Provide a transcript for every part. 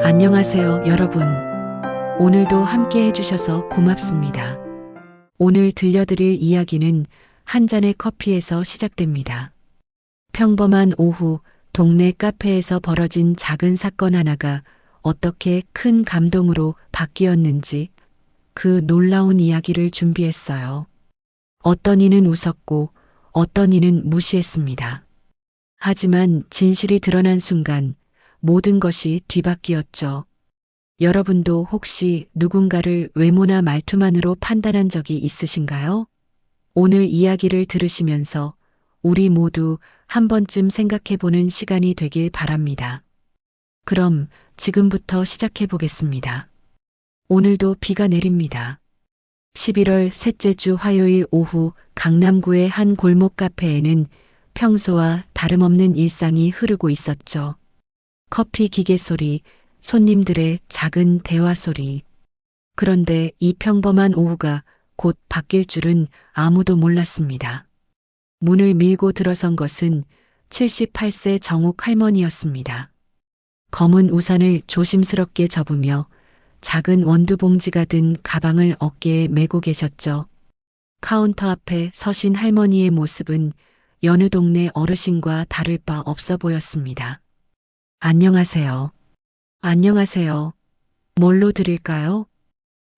안녕하세요, 여러분. 오늘도 함께 해주셔서 고맙습니다. 오늘 들려드릴 이야기는 한 잔의 커피에서 시작됩니다. 평범한 오후, 동네 카페에서 벌어진 작은 사건 하나가 어떻게 큰 감동으로 바뀌었는지 그 놀라운 이야기를 준비했어요. 어떤 이는 웃었고 어떤 이는 무시했습니다. 하지만 진실이 드러난 순간 모든 것이 뒤바뀌었죠. 여러분도 혹시 누군가를 외모나 말투만으로 판단한 적이 있으신가요? 오늘 이야기를 들으시면서 우리 모두 한 번쯤 생각해 보는 시간이 되길 바랍니다. 그럼 지금부터 시작해 보겠습니다. 오늘도 비가 내립니다. 11월 셋째 주 화요일 오후 강남구의 한 골목 카페에는 평소와 다름없는 일상이 흐르고 있었죠. 커피 기계 소리, 손님들의 작은 대화 소리. 그런데 이 평범한 오후가 곧 바뀔 줄은 아무도 몰랐습니다. 문을 밀고 들어선 것은 78세 정옥 할머니였습니다. 검은 우산을 조심스럽게 접으며 작은 원두 봉지가 든 가방을 어깨에 메고 계셨죠. 카운터 앞에 서신 할머니의 모습은 여느 동네 어르신과 다를 바 없어 보였습니다. 안녕하세요. 안녕하세요. 뭘로 드릴까요?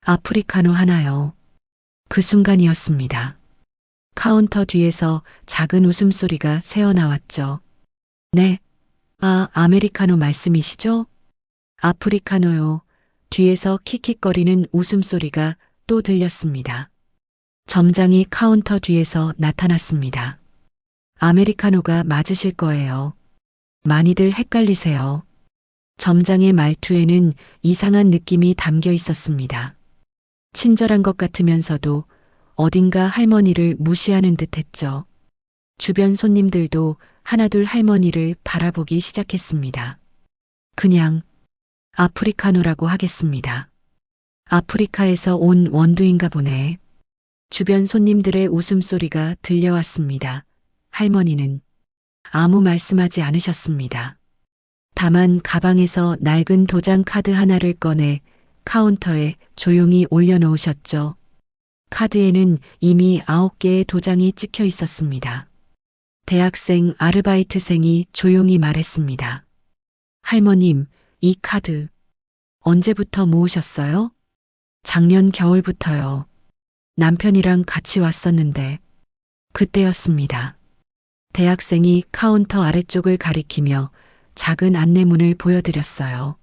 아프리카노 하나요. 그 순간이었습니다. 카운터 뒤에서 작은 웃음소리가 새어나왔죠. 네. 아, 아메리카노 말씀이시죠? 아프리카노요. 뒤에서 킥킥거리는 웃음소리가 또 들렸습니다. 점장이 카운터 뒤에서 나타났습니다. 아메리카노가 맞으실 거예요. 많이들 헷갈리세요. 점장의 말투에는 이상한 느낌이 담겨 있었습니다. 친절한 것 같으면서도 어딘가 할머니를 무시하는 듯 했죠. 주변 손님들도 하나둘 할머니를 바라보기 시작했습니다. 그냥 아프리카노라고 하겠습니다. 아프리카에서 온 원두인가 보네. 주변 손님들의 웃음소리가 들려왔습니다. 할머니는 아무 말씀하지 않으셨습니다. 다만 가방에서 낡은 도장 카드 하나를 꺼내 카운터에 조용히 올려놓으셨죠. 카드에는 이미 9개의 도장이 찍혀 있었습니다. 대학생 아르바이트생이 조용히 말했습니다. 할머님, 이 카드 언제부터 모으셨어요? 작년 겨울부터요. 남편이랑 같이 왔었는데 그때였습니다. 대학생이 카운터 아래쪽을 가리키며 작은 안내문을 보여드렸어요.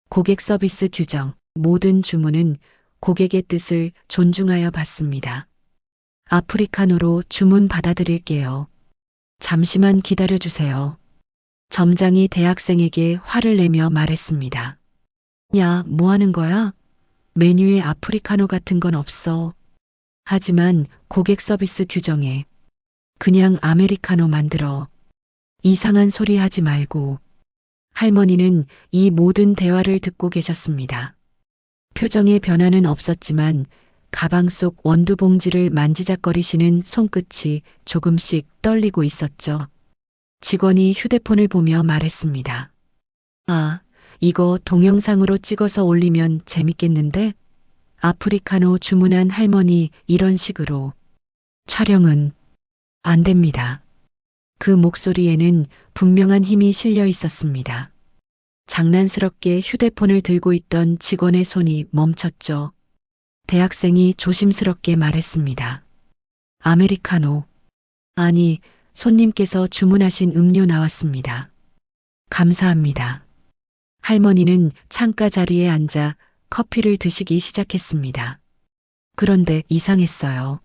고객 서비스 규정, 모든 주문은 고객의 뜻을 존중하여 받습니다. 아프리카노로 주문 받아드릴게요. 잠시만 기다려주세요. 점장이 대학생에게 화를 내며 말했습니다. 야, 뭐 하는 거야? 메뉴에 아프리카노 같은 건 없어. 하지만 고객 서비스 규정에 그냥 아메리카노 만들어. 이상한 소리 하지 말고. 할머니는 이 모든 대화를 듣고 계셨습니다. 표정의 변화는 없었지만 가방 속 원두 봉지를 만지작거리시는 손끝이 조금씩 떨리고 있었죠. 직원이 휴대폰을 보며 말했습니다. 아, 이거 동영상으로 찍어서 올리면 재밌겠는데? 아프리카노 주문한 할머니 이런 식으로. 촬영은 안 됩니다. 그 목소리에는 분명한 힘이 실려 있었습니다. 장난스럽게 휴대폰을 들고 있던 직원의 손이 멈췄죠. 대학생이 조심스럽게 말했습니다. 아메리카노. 아니, 손님께서 주문하신 음료 나왔습니다. 감사합니다. 할머니는 창가 자리에 앉아 커피를 드시기 시작했습니다. 그런데 이상했어요.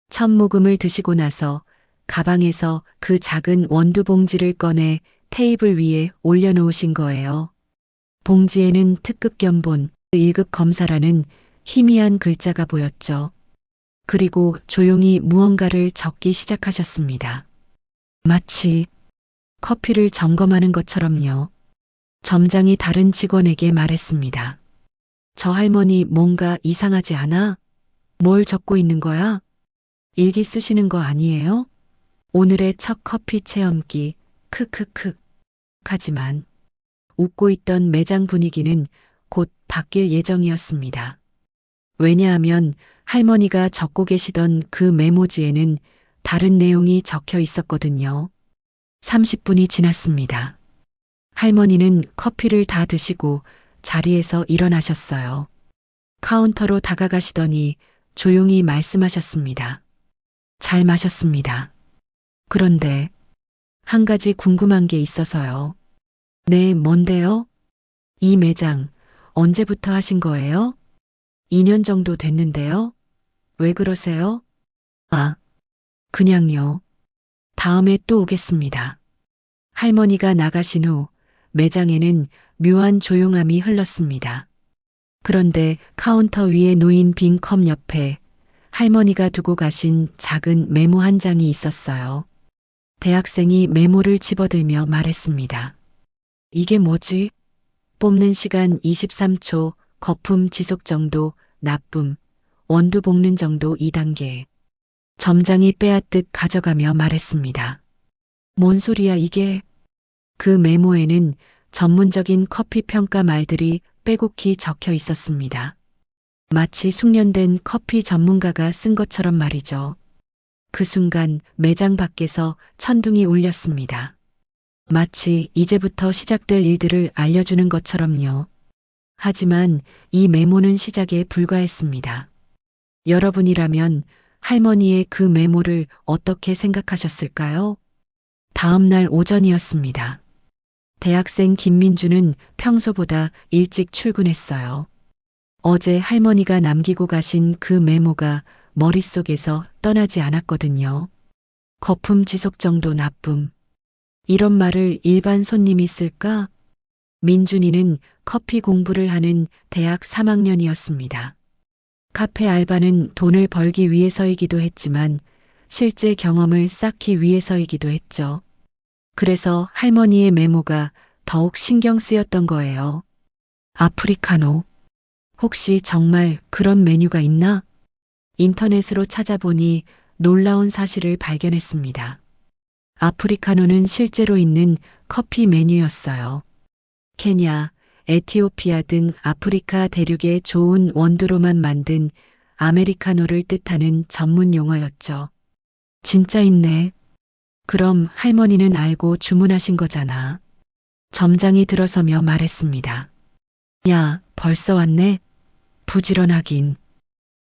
첫 모금을 드시고 나서 가방에서 그 작은 원두 봉지를 꺼내 테이블 위에 올려놓으신 거예요. 봉지에는 특급 견본 1급 검사라는 희미한 글자가 보였죠. 그리고 조용히 무언가를 적기 시작하셨습니다. 마치 커피를 점검하는 것처럼요. 점장이 다른 직원에게 말했습니다. 저 할머니 뭔가 이상하지 않아? 뭘 적고 있는 거야? 일기 쓰시는 거 아니에요? 오늘의 첫 커피 체험기, 크크크. 하지만 웃고 있던 매장 분위기는 곧 바뀔 예정이었습니다. 왜냐하면 할머니가 적고 계시던 그 메모지에는 다른 내용이 적혀 있었거든요. 30분이 지났습니다. 할머니는 커피를 다 드시고 자리에서 일어나셨어요. 카운터로 다가가시더니 조용히 말씀하셨습니다. 잘 마셨습니다. 그런데 한 가지 궁금한 게 있어서요. 네, 뭔데요? 이 매장 언제부터 하신 거예요? 2년 정도 됐는데요. 왜 그러세요? 아, 그냥요. 다음에 또 오겠습니다. 할머니가 나가신 후 매장에는 묘한 조용함이 흘렀습니다. 그런데 카운터 위에 놓인 빈 컵 옆에 할머니가 두고 가신 작은 메모 한 장이 있었어요. 대학생이 메모를 집어들며 말했습니다. 이게 뭐지? 뽑는 시간 23초, 거품 지속 정도, 나쁨, 원두 볶는 정도 2단계. 점장이 빼앗듯 가져가며 말했습니다. 뭔 소리야 이게? 그 메모에는 전문적인 커피 평가 말들이 빼곡히 적혀 있었습니다. 마치 숙련된 커피 전문가가 쓴 것처럼 말이죠. 그 순간 매장 밖에서 천둥이 울렸습니다. 마치 이제부터 시작될 일들을 알려주는 것처럼요. 하지만 이 메모는 시작에 불과했습니다. 여러분이라면 할머니의 그 메모를 어떻게 생각하셨을까요? 다음 날 오전이었습니다. 대학생 김민주는 평소보다 일찍 출근했어요. 어제 할머니가 남기고 가신 그 메모가 머릿속에서 떠나지 않았거든요. 거품 지속 정도 나쁨. 이런 말을 일반 손님이 쓸까? 민준이는 커피 공부를 하는 대학 3학년이었습니다. 카페 알바는 돈을 벌기 위해서이기도 했지만 실제 경험을 쌓기 위해서이기도 했죠. 그래서 할머니의 메모가 더욱 신경 쓰였던 거예요. 아프리카노. 혹시 정말 그런 메뉴가 있나? 인터넷으로 찾아보니 놀라운 사실을 발견했습니다. 아프리카노는 실제로 있는 커피 메뉴였어요. 케냐, 에티오피아 등 아프리카 대륙의 좋은 원두로만 만든 아메리카노를 뜻하는 전문 용어였죠. 진짜 있네. 그럼 할머니는 알고 주문하신 거잖아. 점장이 들어서며 말했습니다. 야, 벌써 왔네? 부지런하긴.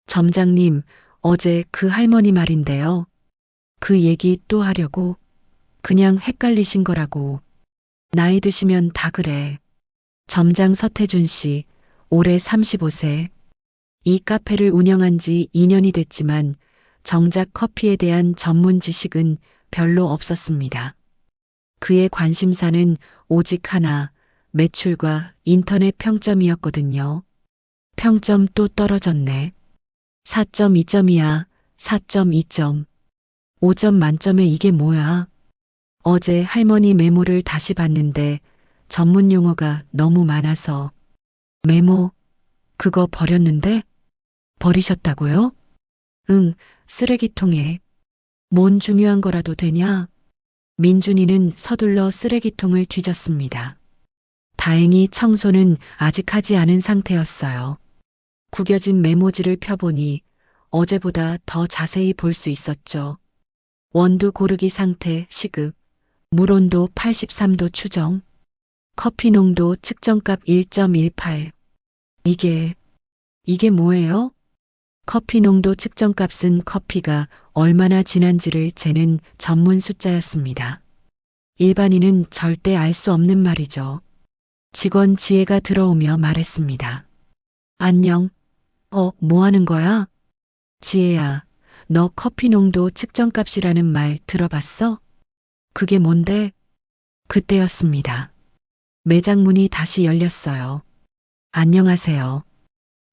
점장님, 어제 그 할머니 말인데요. 그 얘기 또 하려고? 그냥 헷갈리신 거라고. 나이 드시면 다 그래. 점장 서태준 씨, 올해 35세. 이 카페를 운영한 지 2년이 됐지만 정작 커피에 대한 전문 지식은 별로 없었습니다. 그의 관심사는 오직 하나, 매출과 인터넷 평점이었거든요. 평점 또 떨어졌네. 4.2점이야, 4.2점. 5점 만점에 이게 뭐야? 어제 할머니 메모를 다시 봤는데 전문 용어가 너무 많아서. 메모, 그거 버렸는데? 버리셨다고요? 응, 쓰레기통에. 뭔 중요한 거라도 되냐? 민준이는 서둘러 쓰레기통을 뒤졌습니다. 다행히 청소는 아직 하지 않은 상태였어요. 구겨진 메모지를 펴보니 어제보다 더 자세히 볼 수 있었죠. 원두 고르기 상태 시급, 물 온도 83도 추정, 커피 농도 측정값 1.18. 이게 뭐예요? 커피 농도 측정값은 커피가 얼마나 진한지를 재는 전문 숫자였습니다. 일반인은 절대 알 수 없는 말이죠. 직원 지혜가 들어오며 말했습니다. 안녕. 뭐 하는 거야? 지혜야, 너 커피 농도 측정값이라는 말 들어봤어? 그게 뭔데? 그때였습니다. 매장 문이 다시 열렸어요. 안녕하세요.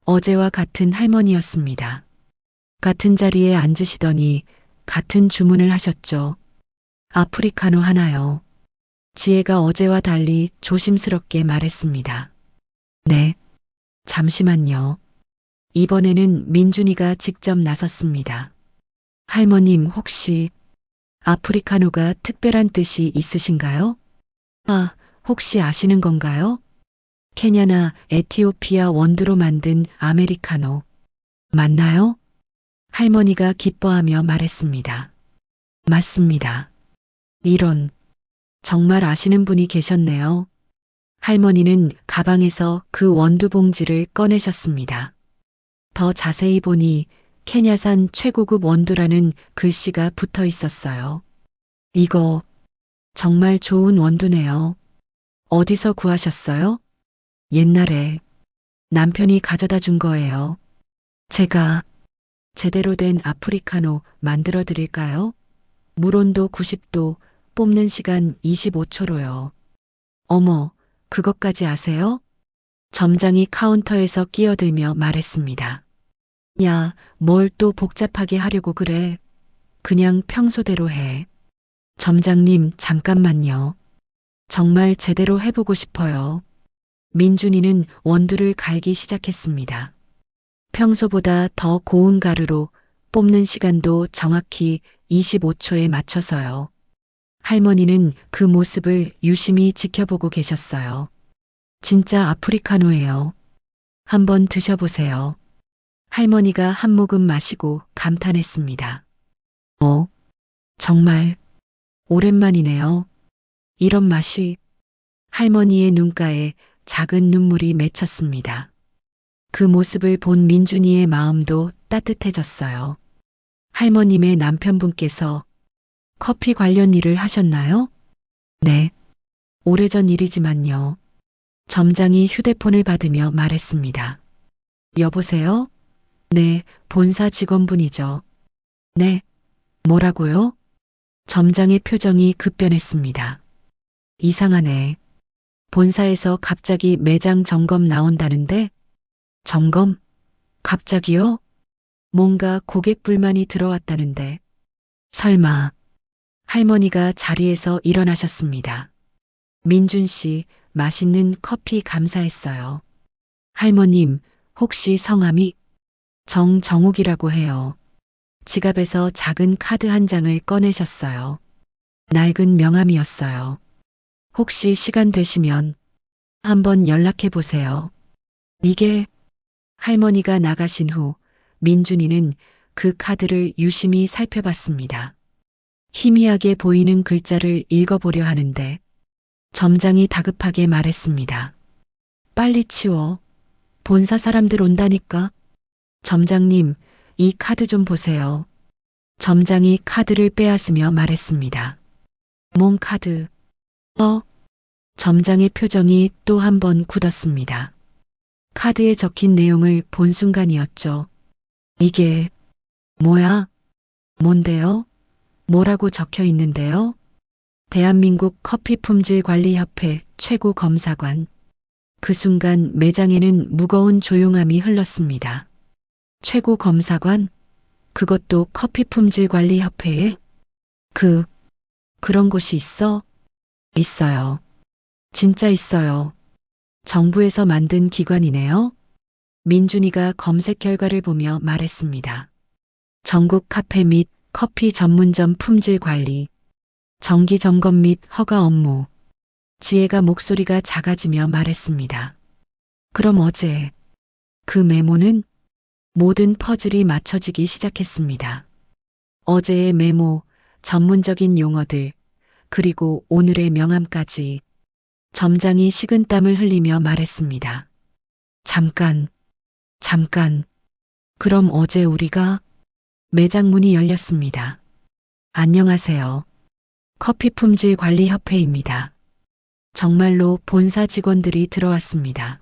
어제와 같은 할머니였습니다. 같은 자리에 앉으시더니 같은 주문을 하셨죠. 아프리카노 하나요. 지혜가 어제와 달리 조심스럽게 말했습니다. 네. 잠시만요. 이번에는 민준이가 직접 나섰습니다. 할머님 혹시 아프리카노가 특별한 뜻이 있으신가요? 혹시 아시는 건가요? 케냐나 에티오피아 원두로 만든 아메리카노. 맞나요? 할머니가 기뻐하며 말했습니다. 맞습니다. 이런, 정말 아시는 분이 계셨네요. 할머니는 가방에서 그 원두 봉지를 꺼내셨습니다. 더 자세히 보니 케냐산 최고급 원두라는 글씨가 붙어 있었어요. 이거 정말 좋은 원두네요. 어디서 구하셨어요? 옛날에 남편이 가져다 준 거예요. 제가 제대로 된 아프리카노 만들어 드릴까요? 물온도 90도, 뽑는 시간 25초로요. 어머, 그것까지 아세요? 점장이 카운터에서 끼어들며 말했습니다. 야, 뭘 또 복잡하게 하려고 그래. 그냥 평소대로 해. 점장님, 잠깐만요. 정말 제대로 해보고 싶어요. 민준이는 원두를 갈기 시작했습니다. 평소보다 더 고운 가루로 뽑는 시간도 정확히 25초에 맞춰서요. 할머니는 그 모습을 유심히 지켜보고 계셨어요. 진짜 아프리카노예요. 한번 드셔보세요. 할머니가 한 모금 마시고 감탄했습니다. 정말 오랜만이네요. 이런 맛이. 할머니의 눈가에 작은 눈물이 맺혔습니다. 그 모습을 본 민준이의 마음도 따뜻해졌어요. 할머님의 남편분께서 커피 관련 일을 하셨나요? 네. 오래전 일이지만요. 점장이 휴대폰을 받으며 말했습니다. 여보세요? 네, 본사 직원분이죠. 네. 뭐라고요? 점장의 표정이 급변했습니다. 이상하네. 본사에서 갑자기 매장 점검 나온다는데? 점검? 갑자기요? 뭔가 고객 불만이 들어왔다는데. 설마. 할머니가 자리에서 일어나셨습니다. 민준 씨, 맛있는 커피 감사했어요. 할머님, 혹시 성함이? 정욱이라고 해요. 지갑에서 작은 카드 한 장을 꺼내셨어요. 낡은 명함이었어요. 혹시 시간 되시면 한번 연락해 보세요. 이게 할머니가 나가신 후 민준이는 그 카드를 유심히 살펴봤습니다. 희미하게 보이는 글자를 읽어보려 하는데 점장이 다급하게 말했습니다. 빨리 치워. 본사 사람들 온다니까. 점장님, 이 카드 좀 보세요. 점장이 카드를 빼앗으며 말했습니다. 뭔 카드? 점장의 표정이 또 한 번 굳었습니다. 카드에 적힌 내용을 본 순간이었죠. 이게 뭐야? 뭔데요? 뭐라고 적혀 있는데요? 대한민국 커피품질관리협회 최고 검사관. 그 순간 매장에는 무거운 조용함이 흘렀습니다. 최고 검사관? 그것도 커피품질관리협회에? 그런 곳이 있어? 있어요. 진짜 있어요. 정부에서 만든 기관이네요. 민준이가 검색 결과를 보며 말했습니다. 전국 카페 및 커피 전문점 품질 관리, 정기 점검 및 허가 업무. 지혜가 목소리가 작아지며 말했습니다. 그럼 어제 그 메모는? 모든 퍼즐이 맞춰지기 시작했습니다. 어제의 메모, 전문적인 용어들, 그리고 오늘의 명함까지. 점장이 식은땀을 흘리며 말했습니다. 잠깐. 그럼 어제 우리가? 매장 문이 열렸습니다. 안녕하세요. 커피품질관리협회입니다. 정말로 본사 직원들이 들어왔습니다.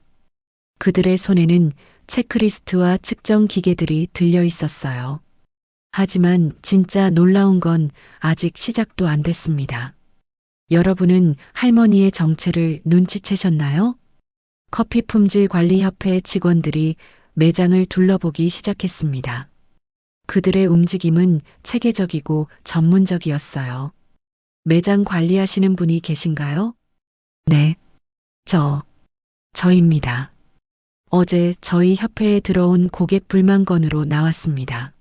그들의 손에는 체크리스트와 측정 기계들이 들려 있었어요. 하지만 진짜 놀라운 건 아직 시작도 안 됐습니다. 여러분은 할머니의 정체를 눈치채셨나요? 커피품질관리협회 직원들이 매장을 둘러보기 시작했습니다. 그들의 움직임은 체계적이고 전문적이었어요. 매장 관리하시는 분이 계신가요? 네, 저입니다. 어제 저희 협회에 들어온 고객 불만 건으로 나왔습니다.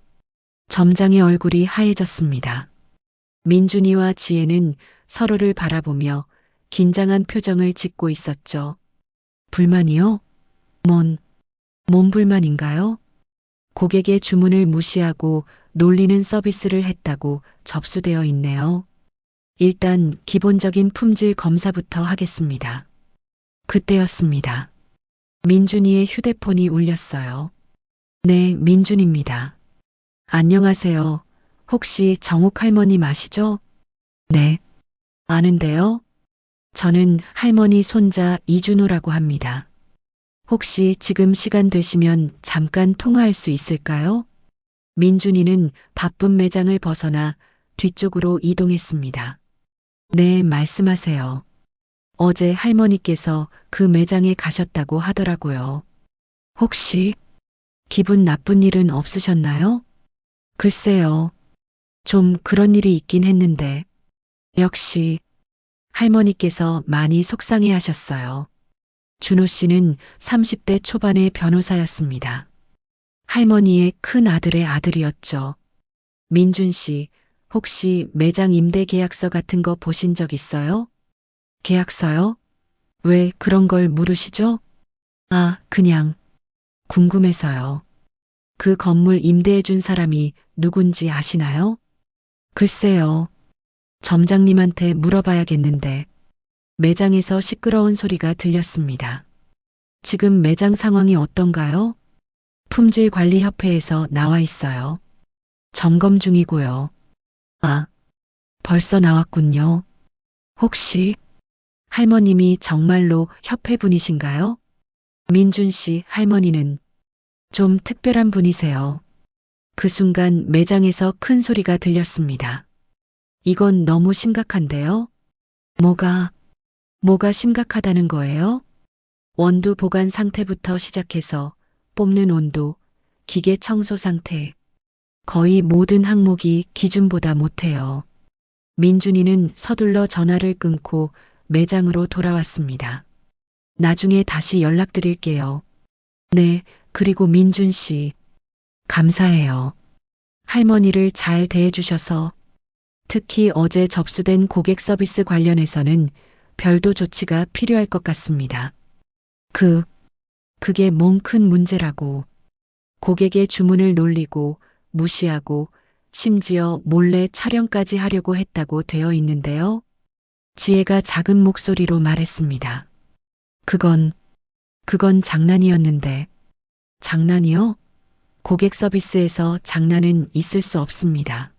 점장의 얼굴이 하얘졌습니다. 민준이와 지혜는 서로를 바라보며 긴장한 표정을 짓고 있었죠. 불만이요? 뭔 불만인가요? 고객의 주문을 무시하고 놀리는 서비스를 했다고 접수되어 있네요. 일단 기본적인 품질 검사부터 하겠습니다. 그때였습니다. 민준이의 휴대폰이 울렸어요. 네, 민준입니다. 안녕하세요. 혹시 정옥 할머니 아시죠? 네, 아는데요. 저는 할머니 손자 이준호라고 합니다. 혹시 지금 시간 되시면 잠깐 통화할 수 있을까요? 민준이는 바쁜 매장을 벗어나 뒤쪽으로 이동했습니다. 네, 말씀하세요. 어제 할머니께서 그 매장에 가셨다고 하더라고요. 혹시 기분 나쁜 일은 없으셨나요? 글쎄요. 좀 그런 일이 있긴 했는데, 역시 할머니께서 많이 속상해 하셨어요. 준호 씨는 30대 초반의 변호사였습니다. 할머니의 큰 아들의 아들이었죠. 민준 씨, 혹시 매장 임대 계약서 같은 거 보신 적 있어요? 계약서요? 왜 그런 걸 물으시죠? 아, 그냥 궁금해서요. 그 건물 임대해 준 사람이 누군지 아시나요? 글쎄요. 점장님한테 물어봐야겠는데 매장에서 시끄러운 소리가 들렸습니다. 지금 매장 상황이 어떤가요? 품질관리협회에서 나와 있어요. 점검 중이고요. 아, 벌써 나왔군요. 혹시 할머님이 정말로 협회 분이신가요? 민준 씨 할머니는 좀 특별한 분이세요. 그 순간 매장에서 큰 소리가 들렸습니다. 이건 너무 심각한데요? 뭐가 심각하다는 거예요? 원두 보관 상태부터 시작해서 뽑는 온도, 기계 청소 상태, 거의 모든 항목이 기준보다 못해요. 민준이는 서둘러 전화를 끊고 매장으로 돌아왔습니다. 나중에 다시 연락드릴게요. 네, 그리고 민준 씨, 감사해요. 할머니를 잘 대해주셔서 특히 어제 접수된 고객 서비스 관련해서는 별도 조치가 필요할 것 같습니다. 그게 뭔 큰 문제라고. 고객의 주문을 놀리고 무시하고 심지어 몰래 촬영까지 하려고 했다고 되어 있는데요. 지혜가 작은 목소리로 말했습니다. 그건 장난이었는데. 장난이요? 고객 서비스에서 장난은 있을 수 없습니다.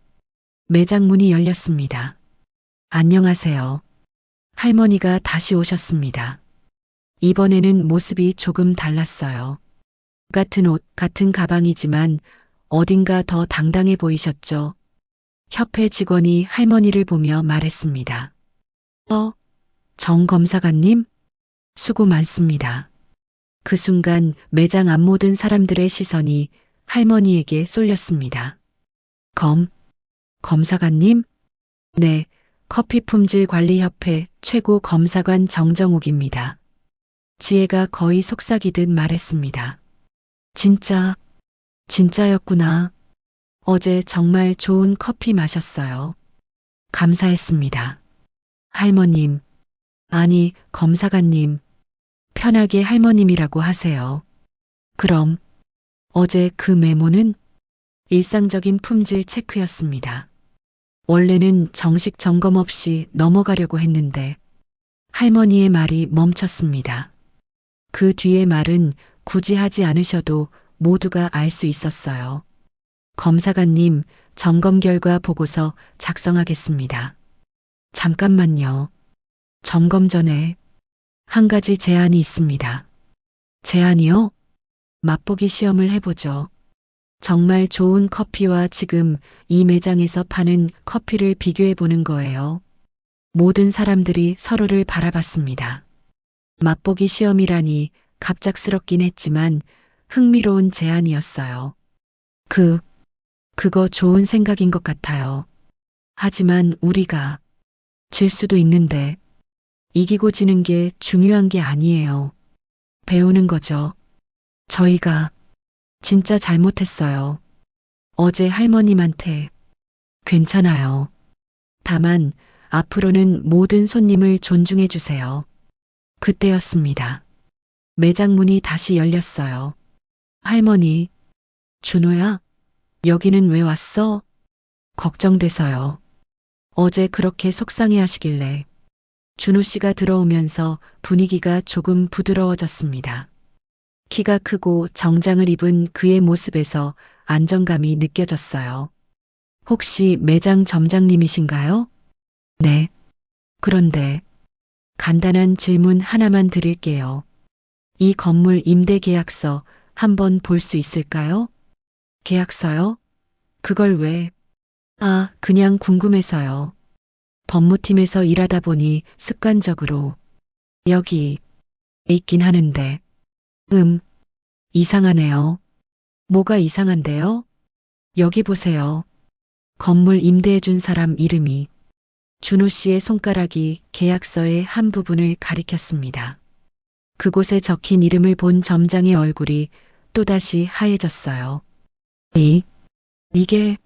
매장 문이 열렸습니다. 안녕하세요. 할머니가 다시 오셨습니다. 이번에는 모습이 조금 달랐어요. 같은 옷, 같은 가방이지만 어딘가 더 당당해 보이셨죠? 협회 직원이 할머니를 보며 말했습니다. 정 검사관님? 수고 많습니다. 그 순간 매장 앞 모든 사람들의 시선이 할머니에게 쏠렸습니다. 검사관님? 네, 커피품질관리협회 최고 검사관 정정옥입니다. 지혜가 거의 속삭이듯 말했습니다. 진짜였구나. 어제 정말 좋은 커피 마셨어요. 감사했습니다. 할머님, 아니, 검사관님, 편하게 할머님이라고 하세요. 그럼, 어제 그 메모는 일상적인 품질 체크였습니다. 원래는 정식 점검 없이 넘어가려고 했는데, 할머니의 말이 멈췄습니다. 그 뒤의 말은 굳이 하지 않으셔도 모두가 알 수 있었어요. 검사관님, 점검 결과 보고서 작성하겠습니다. 잠깐만요. 점검 전에 한 가지 제안이 있습니다. 제안이요? 맛보기 시험을 해보죠. 정말 좋은 커피와 지금 이 매장에서 파는 커피를 비교해 보는 거예요. 모든 사람들이 서로를 바라봤습니다. 맛보기 시험이라니 갑작스럽긴 했지만 흥미로운 제안이었어요. 그거 좋은 생각인 것 같아요. 하지만 우리가 질 수도 있는데 이기고 지는 게 중요한 게 아니에요. 배우는 거죠. 저희가 진짜 잘못했어요. 어제 할머님한테 괜찮아요. 다만 앞으로는 모든 손님을 존중해 주세요. 그때였습니다. 매장 문이 다시 열렸어요. 할머니, 준호야, 여기는 왜 왔어? 걱정돼서요. 어제 그렇게 속상해 하시길래. 준호 씨가 들어오면서 분위기가 조금 부드러워졌습니다. 키가 크고 정장을 입은 그의 모습에서 안정감이 느껴졌어요. 혹시 매장 점장님이신가요? 네. 그런데 간단한 질문 하나만 드릴게요. 이 건물 임대 계약서 한번 볼 수 있을까요? 계약서요? 그걸 왜? 아, 그냥 궁금해서요. 법무팀에서 일하다 보니 습관적으로 여기 있긴 하는데, 이상하네요. 뭐가 이상한데요? 여기 보세요. 건물 임대해준 사람 이름이 준호 씨의 손가락이 계약서의 한 부분을 가리켰습니다. 그곳에 적힌 이름을 본 점장의 얼굴이 또다시 하얘졌어요. 이게,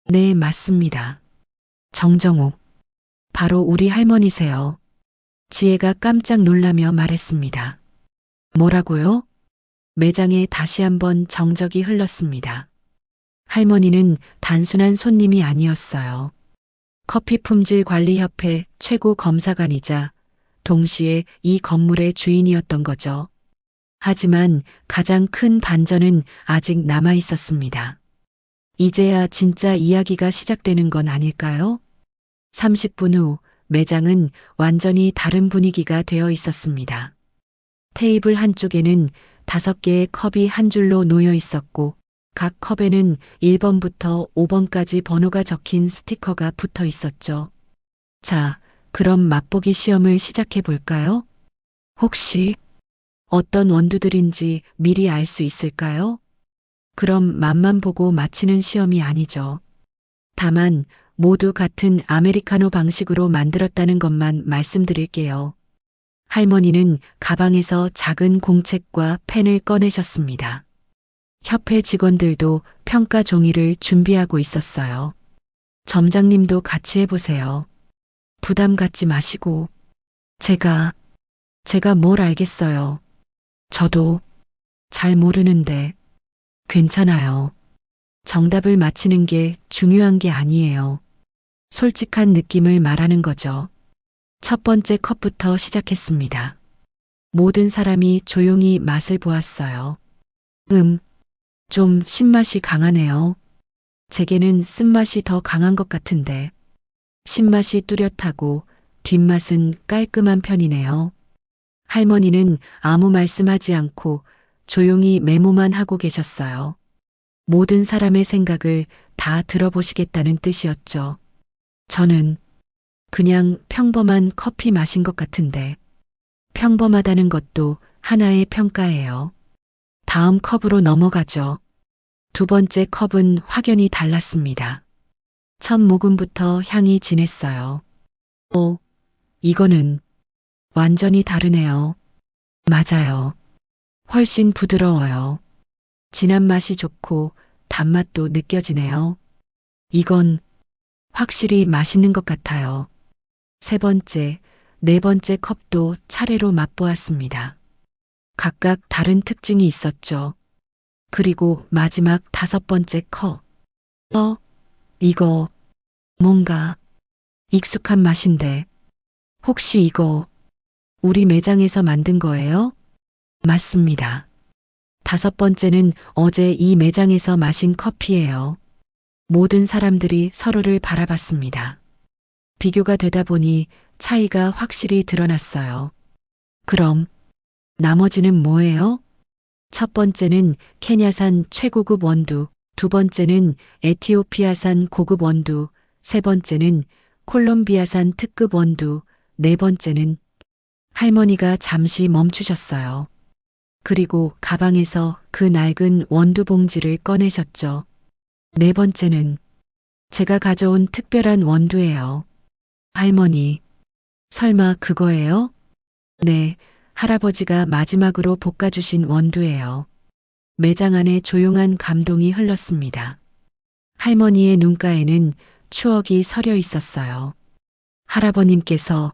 네, 맞습니다. 정정욱. 바로 우리 할머니세요. 지혜가 깜짝 놀라며 말했습니다. 뭐라고요? 매장에 다시 한번 정적이 흘렀습니다. 할머니는 단순한 손님이 아니었어요. 커피품질관리협회 최고 검사관이자 동시에 이 건물의 주인이었던 거죠. 하지만 가장 큰 반전은 아직 남아 있었습니다. 이제야 진짜 이야기가 시작되는 건 아닐까요? 30분 후 매장은 완전히 다른 분위기가 되어 있었습니다. 테이블 한쪽에는 5개의 컵이 한 줄로 놓여 있었고 각 컵에는 1번부터 5번까지 번호가 적힌 스티커가 붙어 있었죠. 자, 그럼 맛보기 시험을 시작해 볼까요? 혹시 어떤 원두들인지 미리 알 수 있을까요? 그럼 맛만 보고 마치는 시험이 아니죠. 다만 모두 같은 아메리카노 방식으로 만들었다는 것만 말씀드릴게요. 할머니는 가방에서 작은 공책과 펜을 꺼내셨습니다. 협회 직원들도 평가 종이를 준비하고 있었어요. 점장님도 같이 해보세요. 부담 갖지 마시고. 제가 뭘 알겠어요. 저도 잘 모르는데 괜찮아요. 정답을 맞히는 게 중요한 게 아니에요. 솔직한 느낌을 말하는 거죠. 첫 번째 컵부터 시작했습니다. 모든 사람이 조용히 맛을 보았어요. 좀 신맛이 강하네요. 제게는 쓴맛이 더 강한 것 같은데. 신맛이 뚜렷하고 뒷맛은 깔끔한 편이네요. 할머니는 아무 말씀하지 않고 조용히 메모만 하고 계셨어요. 모든 사람의 생각을 다 들어보시겠다는 뜻이었죠. 저는 그냥 평범한 커피 마신 것 같은데 평범하다는 것도 하나의 평가예요. 다음 컵으로 넘어가죠. 두 번째 컵은 확연히 달랐습니다. 첫 모금부터 향이 진했어요. 오, 이거는 완전히 다르네요. 맞아요. 훨씬 부드러워요. 진한 맛이 좋고 단맛도 느껴지네요. 이건 확실히 맛있는 것 같아요. 세 번째, 네 번째 컵도 차례로 맛보았습니다. 각각 다른 특징이 있었죠. 그리고 마지막 5번째 컵. 이거 뭔가 익숙한 맛인데 혹시 이거 우리 매장에서 만든 거예요? 맞습니다. 5번째는 어제 이 매장에서 마신 커피예요. 모든 사람들이 서로를 바라봤습니다. 비교가 되다 보니 차이가 확실히 드러났어요. 그럼 나머지는 뭐예요? 첫 번째는 케냐산 최고급 원두, 두 번째는 에티오피아산 고급 원두, 세 번째는 콜롬비아산 특급 원두, 네 번째는 할머니가 잠시 멈추셨어요. 그리고 가방에서 그 낡은 원두 봉지를 꺼내셨죠. 네 번째는 제가 가져온 특별한 원두예요. 할머니, 설마 그거예요? 네, 할아버지가 마지막으로 볶아주신 원두예요. 매장 안에 조용한 감동이 흘렀습니다. 할머니의 눈가에는 추억이 서려 있었어요. 할아버님께서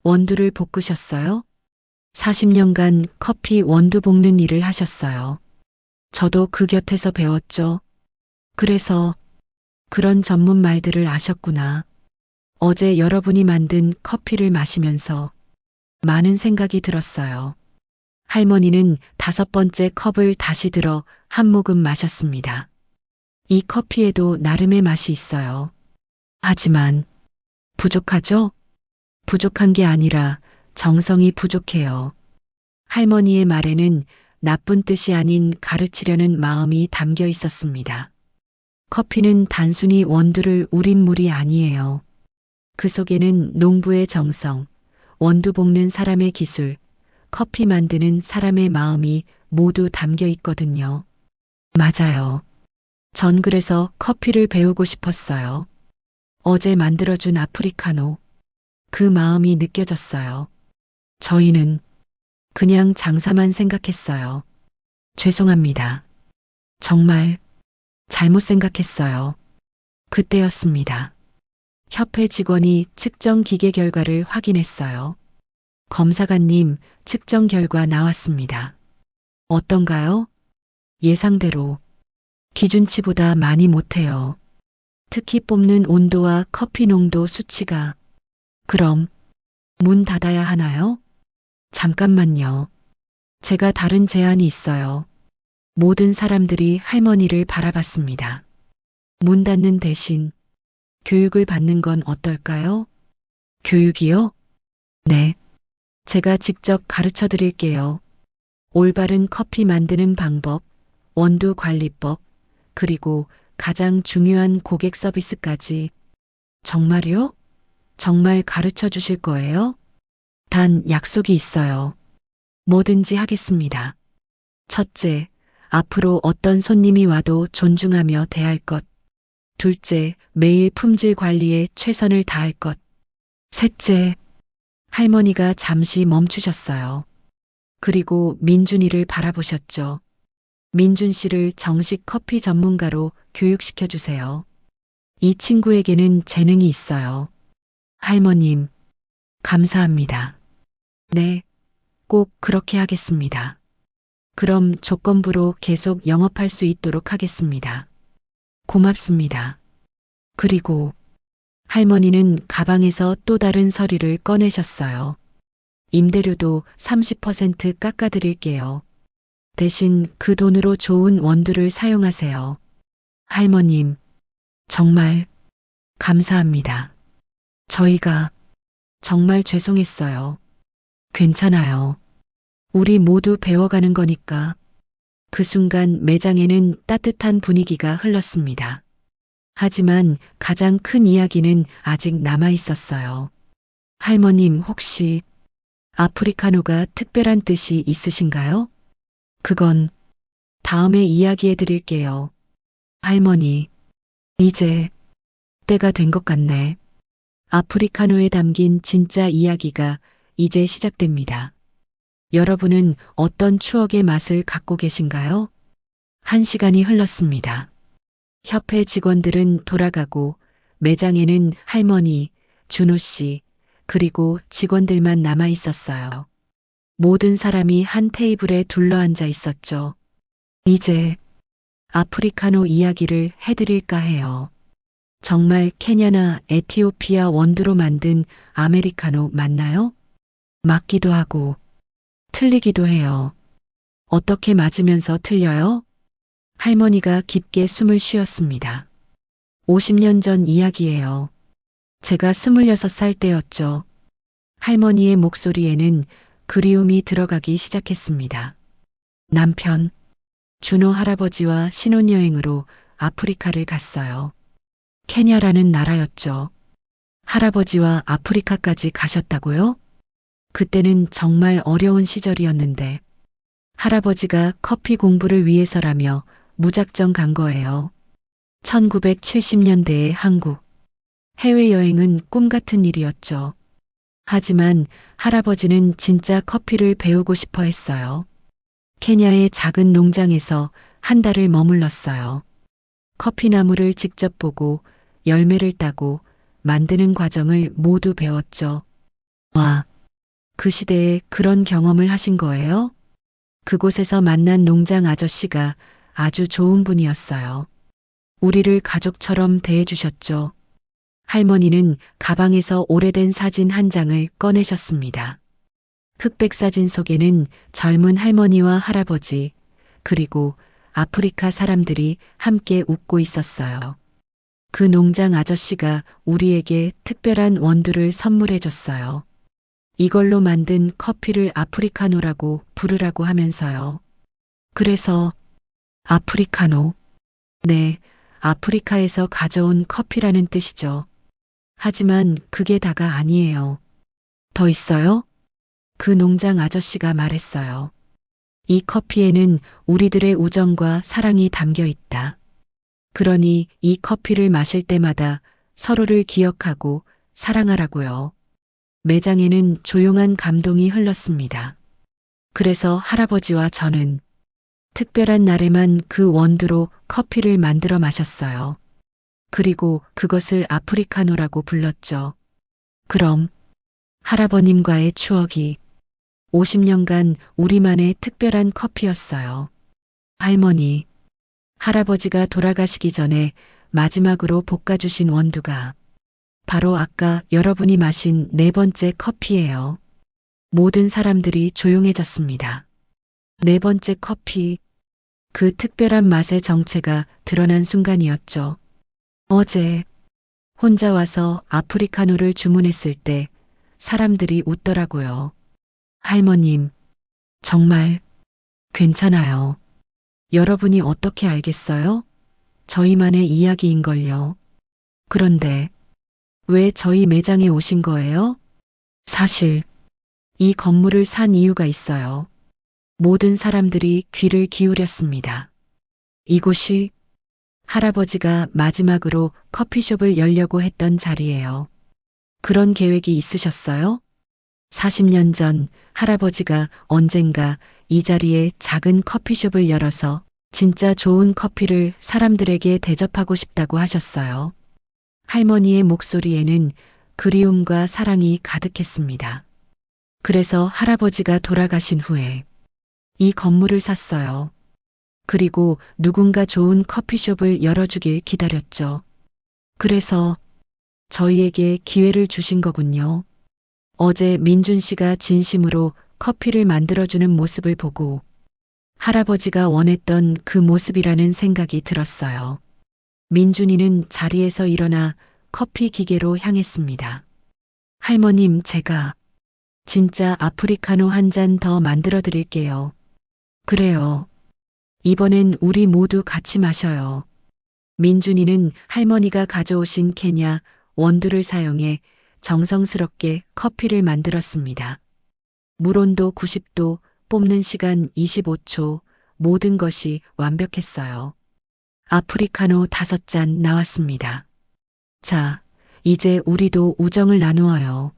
원두를 볶으셨어요? 40년간 커피 원두 볶는 일을 하셨어요. 저도 그 곁에서 배웠죠. 그래서 그런 전문 말들을 아셨구나. 어제 여러분이 만든 커피를 마시면서 많은 생각이 들었어요. 할머니는 5번째 컵을 다시 들어 한 모금 마셨습니다. 이 커피에도 나름의 맛이 있어요. 하지만 부족하죠? 부족한 게 아니라 정성이 부족해요. 할머니의 말에는 나쁜 뜻이 아닌 가르치려는 마음이 담겨 있었습니다. 커피는 단순히 원두를 우린 물이 아니에요. 그 속에는 농부의 정성, 원두 볶는 사람의 기술, 커피 만드는 사람의 마음이 모두 담겨 있거든요. 맞아요. 전 그래서 커피를 배우고 싶었어요. 어제 만들어준 아프리카노. 그 마음이 느껴졌어요. 저희는 그냥 장사만 생각했어요. 죄송합니다. 정말 잘못 생각했어요. 그때였습니다. 협회 직원이 측정 기계 결과를 확인했어요. 검사관님, 측정 결과 나왔습니다. 어떤가요? 예상대로 기준치보다 많이 못해요. 특히 뽑는 온도와 커피 농도 수치가. 그럼 문 닫아야 하나요? 잠깐만요. 제가 다른 제안이 있어요. 모든 사람들이 할머니를 바라봤습니다. 문 닫는 대신 교육을 받는 건 어떨까요? 교육이요? 네. 제가 직접 가르쳐 드릴게요. 올바른 커피 만드는 방법, 원두 관리법, 그리고 가장 중요한 고객 서비스까지. 정말요? 정말 가르쳐 주실 거예요? 단 약속이 있어요. 뭐든지 하겠습니다. 첫째, 앞으로 어떤 손님이 와도 존중하며 대할 것. 둘째, 매일 품질 관리에 최선을 다할 것. 셋째, 할머니가 잠시 멈추셨어요. 그리고 민준이를 바라보셨죠. 민준 씨를 정식 커피 전문가로 교육시켜 주세요. 이 친구에게는 재능이 있어요. 할머님, 감사합니다. 네, 꼭 그렇게 하겠습니다. 그럼 조건부로 계속 영업할 수 있도록 하겠습니다. 고맙습니다. 그리고 할머니는 가방에서 또 다른 서류를 꺼내셨어요. 임대료도 30% 깎아드릴게요. 대신 그 돈으로 좋은 원두를 사용하세요. 할머님, 정말 감사합니다. 저희가 정말 죄송했어요. 괜찮아요. 우리 모두 배워가는 거니까. 그 순간 매장에는 따뜻한 분위기가 흘렀습니다. 하지만 가장 큰 이야기는 아직 남아 있었어요. 할머님, 혹시 아프리카노가 특별한 뜻이 있으신가요? 그건 다음에 이야기해 드릴게요. 할머니, 이제 때가 된 것 같네. 아프리카노에 담긴 진짜 이야기가 이제 시작됩니다. 여러분은 어떤 추억의 맛을 갖고 계신가요? 1시간이 흘렀습니다. 협회 직원들은 돌아가고 매장에는 할머니, 준호 씨, 그리고 직원들만 남아 있었어요. 모든 사람이 한 테이블에 둘러앉아 있었죠. 이제 아프리카노 이야기를 해드릴까 해요. 정말 케냐나 에티오피아 원두로 만든 아메리카노 맞나요? 맞기도 하고 틀리기도 해요. 어떻게 맞으면서 틀려요? 할머니가 깊게 숨을 쉬었습니다. 50년 전 이야기예요. 제가 26살 때였죠. 할머니의 목소리에는 그리움이 들어가기 시작했습니다. 남편, 준호 할아버지와 신혼여행으로 아프리카를 갔어요. 케냐라는 나라였죠. 할아버지와 아프리카까지 가셨다고요? 그때는 정말 어려운 시절이었는데 할아버지가 커피 공부를 위해서라며 무작정 간 거예요. 1970년대의 한국. 해외여행은 꿈 같은 일이었죠. 하지만 할아버지는 진짜 커피를 배우고 싶어 했어요. 케냐의 작은 농장에서 한 달을 머물렀어요. 커피나무를 직접 보고 열매를 따고 만드는 과정을 모두 배웠죠. 와, 그 시대에 그런 경험을 하신 거예요? 그곳에서 만난 농장 아저씨가 아주 좋은 분이었어요. 우리를 가족처럼 대해주셨죠. 할머니는 가방에서 오래된 사진 한 장을 꺼내셨습니다. 흑백 사진 속에는 젊은 할머니와 할아버지, 그리고 아프리카 사람들이 함께 웃고 있었어요. 그 농장 아저씨가 우리에게 특별한 원두를 선물해 줬어요. 이걸로 만든 커피를 아프리카노라고 부르라고 하면서요. 그래서 아프리카노. 네, 아프리카에서 가져온 커피라는 뜻이죠. 하지만 그게 다가 아니에요. 더 있어요? 그 농장 아저씨가 말했어요. 이 커피에는 우리들의 우정과 사랑이 담겨 있다. 그러니 이 커피를 마실 때마다 서로를 기억하고 사랑하라고요. 매장에는 조용한 감동이 흘렀습니다. 그래서 할아버지와 저는 특별한 날에만 그 원두로 커피를 만들어 마셨어요. 그리고 그것을 아프리카노라고 불렀죠. 그럼 할아버님과의 추억이 50년간 우리만의 특별한 커피였어요. 할머니, 할아버지가 돌아가시기 전에 마지막으로 볶아주신 원두가 바로 아까 여러분이 마신 네 번째 커피예요. 모든 사람들이 조용해졌습니다. 네 번째 커피, 그 특별한 맛의 정체가 드러난 순간이었죠. 어제 혼자 와서 아프리카노를 주문했을 때 사람들이 웃더라고요. 할머님, 정말 괜찮아요. 여러분이 어떻게 알겠어요? 저희만의 이야기인걸요. 그런데 왜 저희 매장에 오신 거예요? 사실 이 건물을 산 이유가 있어요. 모든 사람들이 귀를 기울였습니다. 이곳이 할아버지가 마지막으로 커피숍을 열려고 했던 자리예요. 그런 계획이 있으셨어요? 40년 전 할아버지가 언젠가 이 자리에 작은 커피숍을 열어서 진짜 좋은 커피를 사람들에게 대접하고 싶다고 하셨어요. 할머니의 목소리에는 그리움과 사랑이 가득했습니다. 그래서 할아버지가 돌아가신 후에 이 건물을 샀어요. 그리고 누군가 좋은 커피숍을 열어주길 기다렸죠. 그래서 저희에게 기회를 주신 거군요. 어제 민준 씨가 진심으로 커피를 만들어주는 모습을 보고 할아버지가 원했던 그 모습이라는 생각이 들었어요. 민준이는 자리에서 일어나 커피 기계로 향했습니다. 할머님, 제가 진짜 아프리카노 한 잔 더 만들어 드릴게요. 그래요. 이번엔 우리 모두 같이 마셔요. 민준이는 할머니가 가져오신 케냐 원두를 사용해 정성스럽게 커피를 만들었습니다. 물 온도 90도, 볶는 시간 25초, 모든 것이 완벽했어요. 아프리카노 5잔 나왔습니다. 자, 이제 우리도 우정을 나누어요.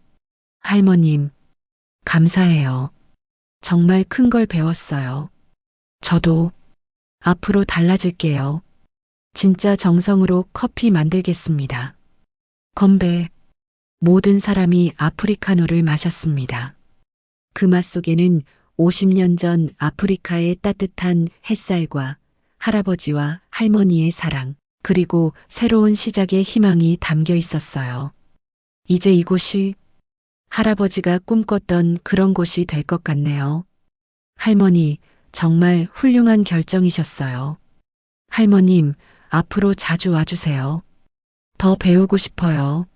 할머님, 감사해요. 정말 큰 걸 배웠어요. 저도 앞으로 달라질게요. 진짜 정성으로 커피 만들겠습니다. 건배. 모든 사람이 아프리카노를 마셨습니다. 그 맛 속에는 50년 전 아프리카의 따뜻한 햇살과 할아버지와 할머니의 사랑, 그리고 새로운 시작의 희망이 담겨 있었어요. 이제 이곳이 할아버지가 꿈꿨던 그런 곳이 될 것 같네요. 할머니, 정말 훌륭한 결정이셨어요. 할머님, 앞으로 자주 와주세요. 더 배우고 싶어요.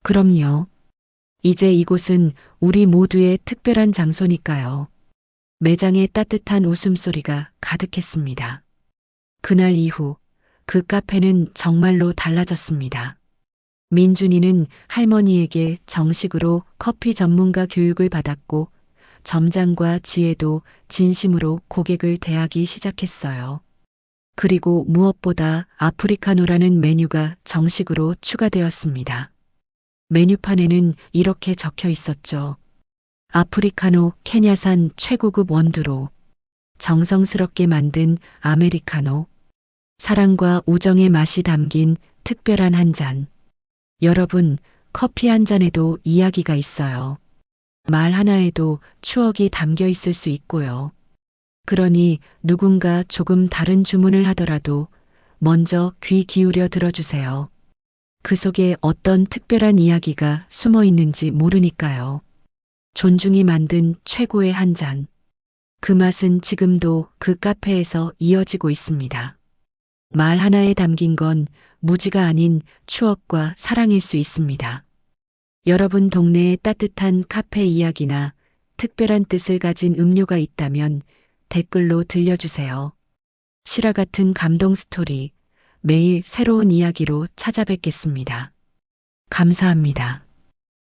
그럼요. 이제 이곳은 우리 모두의 특별한 장소니까요. 매장에 따뜻한 웃음소리가 가득했습니다. 그날 이후 그 카페는 정말로 달라졌습니다. 민준이는 할머니에게 정식으로 커피 전문가 교육을 받았고 점장과 지혜도 진심으로 고객을 대하기 시작했어요. 그리고 무엇보다 아프리카노라는 메뉴가 정식으로 추가되었습니다. 메뉴판에는 이렇게 적혀 있었죠. 아프리카노 케냐산 최고급 원두로 정성스럽게 만든 아메리카노. 사랑과 우정의 맛이 담긴 특별한 한 잔. 여러분, 커피 한 잔에도 이야기가 있어요. 말 하나에도 추억이 담겨 있을 수 있고요. 그러니 누군가 조금 다른 주문을 하더라도 먼저 귀 기울여 들어주세요. 그 속에 어떤 특별한 이야기가 숨어 있는지 모르니까요. 존중이 만든 최고의 한 잔. 그 맛은 지금도 그 카페에서 이어지고 있습니다. 말 하나에 담긴 건 무지가 아닌 추억과 사랑일 수 있습니다. 여러분 동네에 따뜻한 카페 이야기나 특별한 뜻을 가진 음료가 있다면 댓글로 들려주세요. 실화 같은 감동 스토리, 매일 새로운 이야기로 찾아뵙겠습니다. 감사합니다.